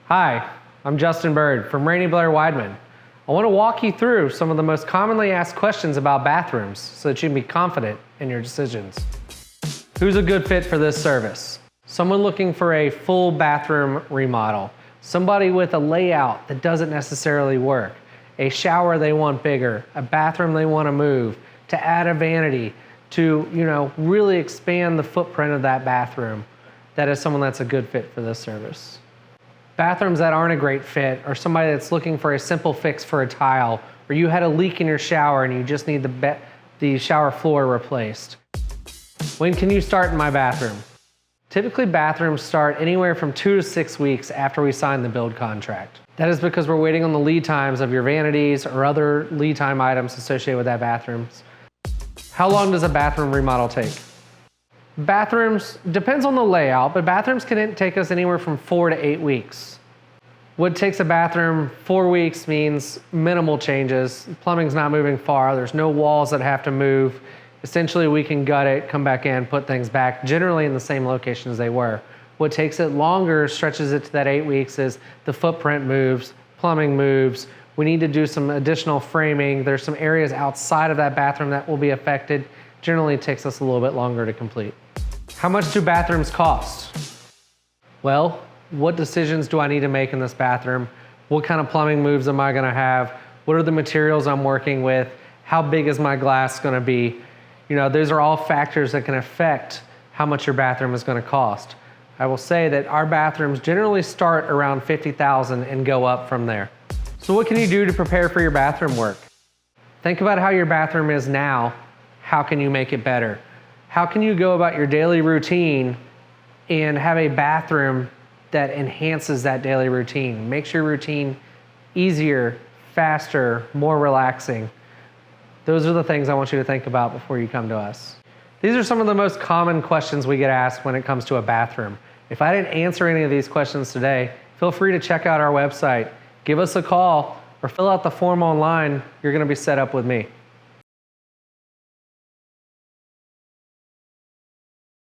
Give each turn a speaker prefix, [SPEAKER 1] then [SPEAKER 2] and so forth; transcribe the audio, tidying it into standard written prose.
[SPEAKER 1] Hi, I'm Justin Bird from Rainy Blair Weidman. I want to walk you through some of the most commonly asked questions about bathrooms so that you can be confident in your decisions. Who's a good fit for this service? Someone looking for a full bathroom remodel. Somebody with a layout that doesn't necessarily work. A shower they want bigger. A bathroom they want to move. To add a vanity. To, really expand the footprint of that bathroom. That is someone that's a good fit for this service. Bathrooms that aren't a great fit are somebody that's looking for a simple fix for a tile, or you had a leak in your shower and you just need the shower floor replaced. When can you start in my bathroom? Typically, bathrooms start anywhere from 2 to 6 weeks after we sign the build contract. That is because we're waiting on the lead times of your vanities or other lead time items associated with that bathroom. How long does a bathroom remodel take? Bathrooms, depends on the layout, but bathrooms can take us anywhere from 4 to 8 weeks. What takes a bathroom 4 weeks means minimal changes. Plumbing's not moving far. There's no walls that have to move. Essentially, we can gut it, come back in, put things back, generally in the same location as they were. What takes it longer, stretches it to that 8 weeks, is the footprint moves, plumbing moves. We need to do some additional framing. There's some areas outside of that bathroom that will be affected. Generally, it takes us a little bit longer to complete. How much do bathrooms cost? Well, what decisions do I need to make in this bathroom? What kind of plumbing moves am I gonna have? What are the materials I'm working with? How big is my glass gonna be? Those are all factors that can affect how much your bathroom is gonna cost. I will say that our bathrooms generally start around $50,000 and go up from there. So what can you do to prepare for your bathroom work? Think about how your bathroom is now. How can you make it better? How can you go about your daily routine and have a bathroom that enhances that daily routine, makes your routine easier, faster, more relaxing? Those are the things I want you to think about before you come to us. These are some of the most common questions we get asked when it comes to a bathroom. If I didn't answer any of these questions today, feel free to check out our website, give us a call, or fill out the form online. You're going to be set up with me.